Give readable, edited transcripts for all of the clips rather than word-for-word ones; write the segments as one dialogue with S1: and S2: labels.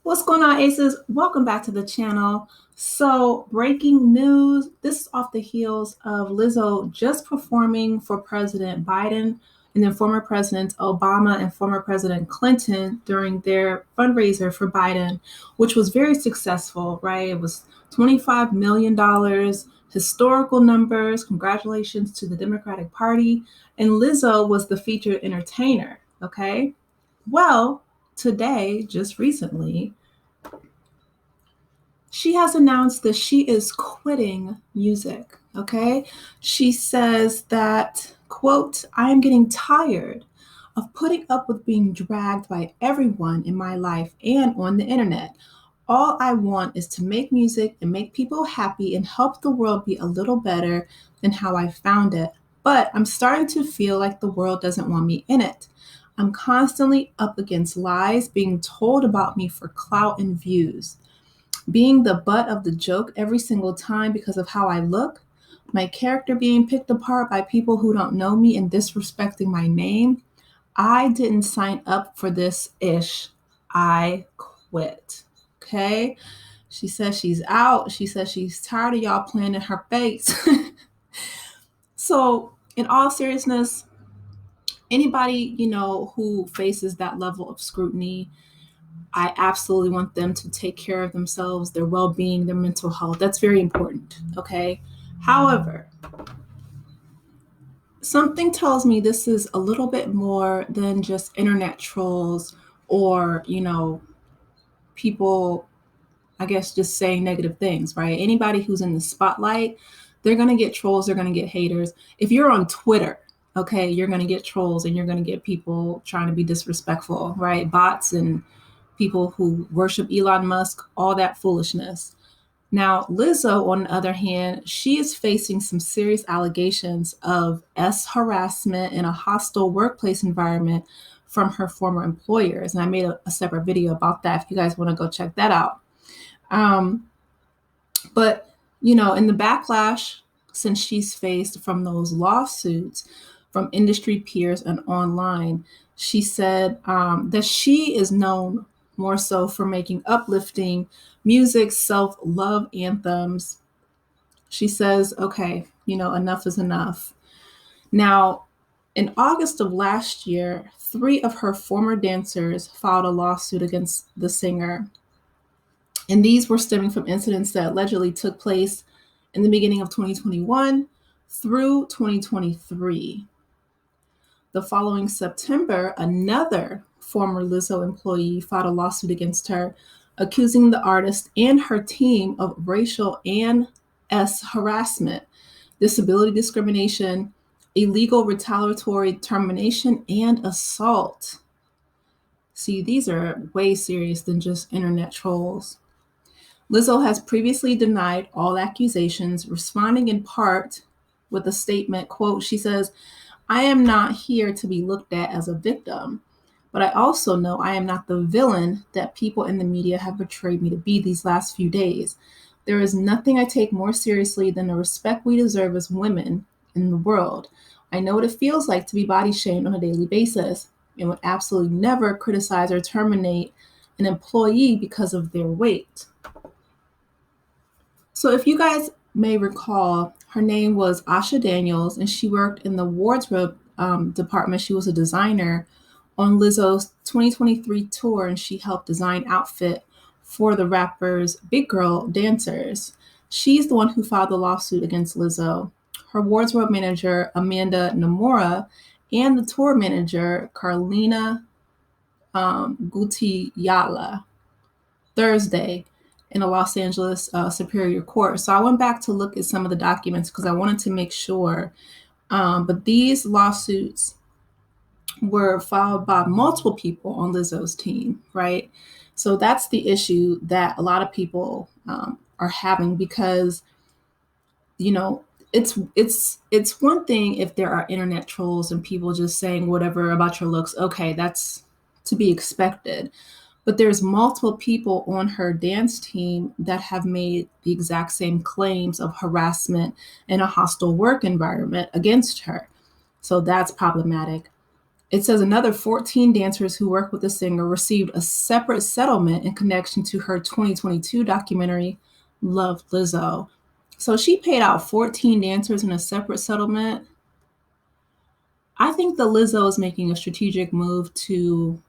S1: What's going on, Aces? Welcome back to the channel. So, breaking news. This is off the heels of Lizzo just performing for President Biden and then former Presidents Obama and former President Clinton during their fundraiser for Biden, which was very successful, right? It was $25 million, historical numbers. Congratulations to the Democratic Party. And Lizzo was the featured entertainer, okay? Well, today, just recently, she has announced that she is quitting music. Okay. She says that, quote, I am getting tired of putting up with being dragged by everyone in my life and on the internet. All I want is to make music and make people happy and help the world be a little better than how I found it. But I'm starting to feel like the world doesn't want me in it. I'm constantly up against lies being told about me for clout and views, being the butt of the joke every single time because of how I look, my character being picked apart by people who don't know me and disrespecting my name. I didn't sign up for this ish. I quit. Okay. She says she's out. She says she's tired of y'all playing in her face. So, in all seriousness, anybody, who faces that level of scrutiny, I absolutely want them to take care of themselves, their well being, their mental health. That's very important. Okay. However, something tells me this is a little bit more than just internet trolls or, people, I guess, just saying negative things, right? Anybody who's in the spotlight, they're going to get trolls, they're going to get haters. If you're on Twitter, okay, you're going to get trolls and you're going to get people trying to be disrespectful, right? Bots and people who worship Elon Musk, all that foolishness. Now, Lizzo, on the other hand, she is facing some serious allegations of harassment in a hostile workplace environment from her former employers. And I made a separate video about that if you guys want to go check that out. But, in the backlash since she's faced from those lawsuits from industry peers and online, she said that she is known more so for making uplifting music, self-love anthems. She says, okay, enough is enough. Now, in August of last year, 3 of her former dancers filed a lawsuit against the singer. And these were stemming from incidents that allegedly took place in the beginning of 2021 through 2023. The following September, another former Lizzo employee filed a lawsuit against her, accusing the artist and her team of racial and harassment, disability discrimination, illegal retaliatory termination, and assault. See, these are way serious than just internet trolls. Lizzo has previously denied all accusations, responding in part with a statement, quote, she says, I am not here to be looked at as a victim, but I also know I am not the villain that people in the media have portrayed me to be these last few days. There is nothing I take more seriously than the respect we deserve as women in the world. I know what it feels like to be body shamed on a daily basis and would absolutely never criticize or terminate an employee because of their weight. So if you guys may recall, her name was Asha Daniels, and she worked in the wardrobe department. She was a designer on Lizzo's 2023 tour, and she helped design outfit for the rapper's Big Girl dancers. She's the one who filed the lawsuit against Lizzo. Her wardrobe manager, Amanda Nomura, and the tour manager, Carlina Gutiyala, Thursday in a Los Angeles Superior Court. So I went back to look at some of the documents because I wanted to make sure. But these lawsuits were filed by multiple people on Lizzo's team, right? So that's the issue that a lot of people are having because, it's one thing if there are internet trolls and people just saying whatever about your looks. Okay, that's to be expected. But there's multiple people on her dance team that have made the exact same claims of harassment in a hostile work environment against her. So that's problematic. It says another 14 dancers who work with the singer received a separate settlement in connection to her 2022 documentary, Love Lizzo. So she paid out 14 dancers in a separate settlement. I think that Lizzo is making a strategic move to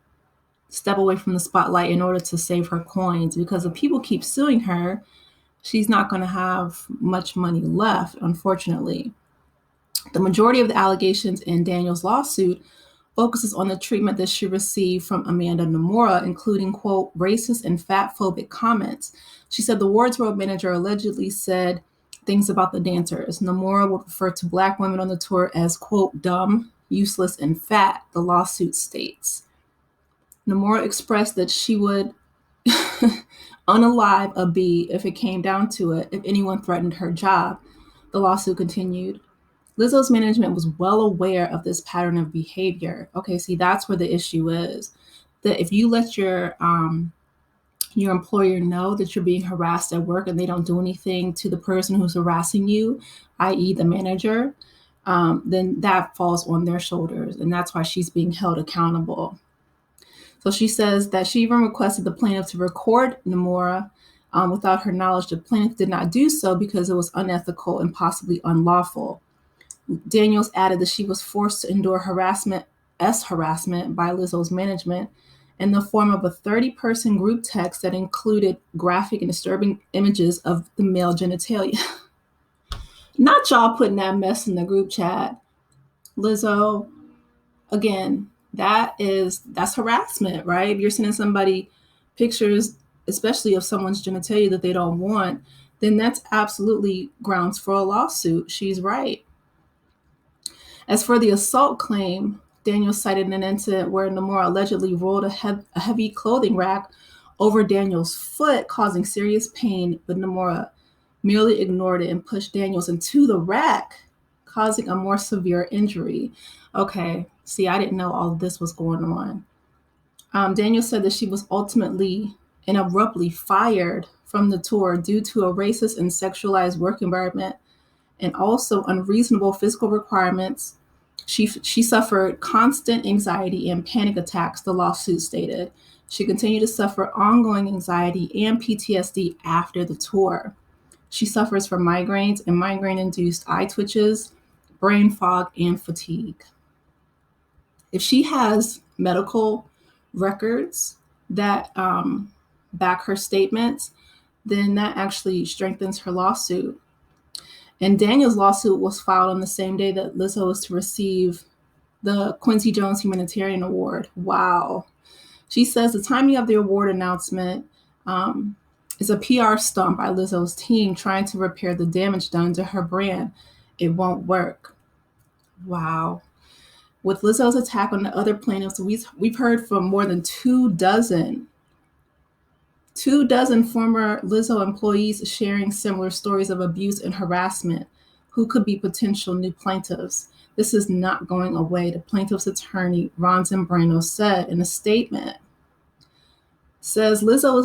S1: step away from the spotlight in order to save her coins, because if people keep suing her, she's not going to have much money left, unfortunately. The majority of the allegations in Daniel's lawsuit focuses on the treatment that she received from Amanda Nomura, including, quote, racist and fat-phobic comments. She said the wardrobe manager allegedly said things about the dancers. Nomura would refer to Black women on the tour as, quote, dumb, useless, and fat, the lawsuit states. Nomura expressed that she would unalive a bee if it came down to it, if anyone threatened her job. The lawsuit continued. Lizzo's management was well aware of this pattern of behavior. Okay, see, that's where the issue is. That if you let your employer know that you're being harassed at work and they don't do anything to the person who's harassing you, i.e., the manager, then that falls on their shoulders, and that's why she's being held accountable. So she says that she even requested the plaintiff to record Nomura without her knowledge. The plaintiff did not do so because it was unethical and possibly unlawful. Daniels added that she was forced to endure harassment by Lizzo's management in the form of a 30-person group text that included graphic and disturbing images of the male genitalia. Not y'all putting that mess in the group chat. Lizzo, again, that's harassment, right? If you're sending somebody pictures, especially of someone's genitalia that they don't want, then that's absolutely grounds for a lawsuit. She's right. As for the assault claim, Daniel cited an incident where Nomura allegedly rolled a heavy clothing rack over Daniel's foot, causing serious pain, but Nomura merely ignored it and pushed Daniels into the rack, causing a more severe injury. Okay, see, I didn't know all of this was going on. Daniel said that she was ultimately and abruptly fired from the tour due to a racist and sexualized work environment and also unreasonable physical requirements. She suffered constant anxiety and panic attacks, the lawsuit stated. She continued to suffer ongoing anxiety and PTSD after the tour. She suffers from migraines and migraine-induced eye twitches, brain fog, and fatigue. If she has medical records that back her statements, then that actually strengthens her lawsuit. And Daniel's lawsuit was filed on the same day that Lizzo was to receive the Quincy Jones Humanitarian Award. Wow. She says the timing of the award announcement is a PR stunt by Lizzo's team trying to repair the damage done to her brand. It won't work. Wow. With Lizzo's attack on the other plaintiffs, we've heard from more than 24 former Lizzo employees sharing similar stories of abuse and harassment who could be potential new plaintiffs. This is not going away, the plaintiff's attorney, Ron Zambrano, said in a statement. Says Lizzo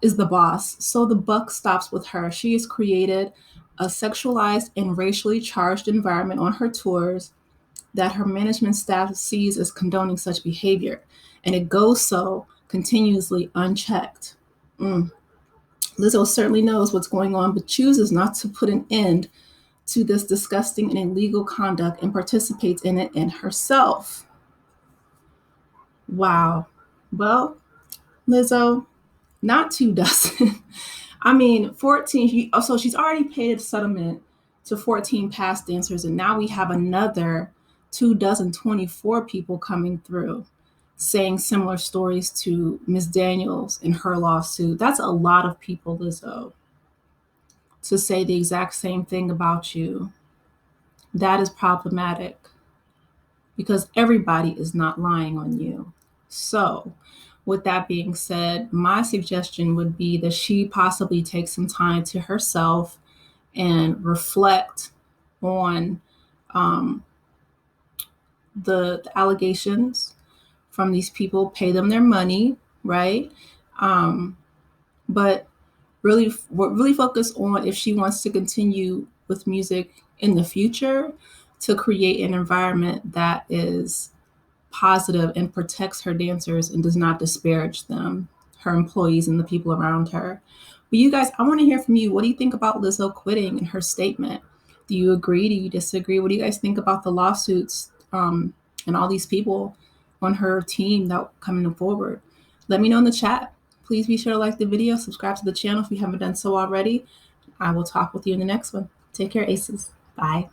S1: is the boss, so the buck stops with her. She has created a sexualized and racially charged environment on her tours that her management staff sees as condoning such behavior, and it goes so continuously unchecked. Lizzo certainly knows what's going on, but chooses not to put an end to this disgusting and illegal conduct and participates in it in herself. Wow. Well, Lizzo, not 24. I mean, 14. So she's already paid a settlement to 14 past dancers, and now we have another 24 people coming through saying similar stories to Ms. Daniels in her lawsuit. That's a lot of people, Lizzo, to say the exact same thing about you. That is problematic because everybody is not lying on you. So, with that being said, my suggestion would be that she possibly take some time to herself and reflect on the allegations from these people, pay them their money, right? But really focus on if she wants to continue with music in the future to create an environment that is positive and protects her dancers and does not disparage them, her employees, and the people around her. But you guys, I want to hear from you. What do you think about Lizzo quitting and her statement? Do you agree? Do you disagree? What do you guys think about the lawsuits and all these people on her team that coming forward? Let me know in the chat. Please be sure to like the video, subscribe to the channel if you haven't done so already. I will talk with you in the next one. Take care, Aces. Bye.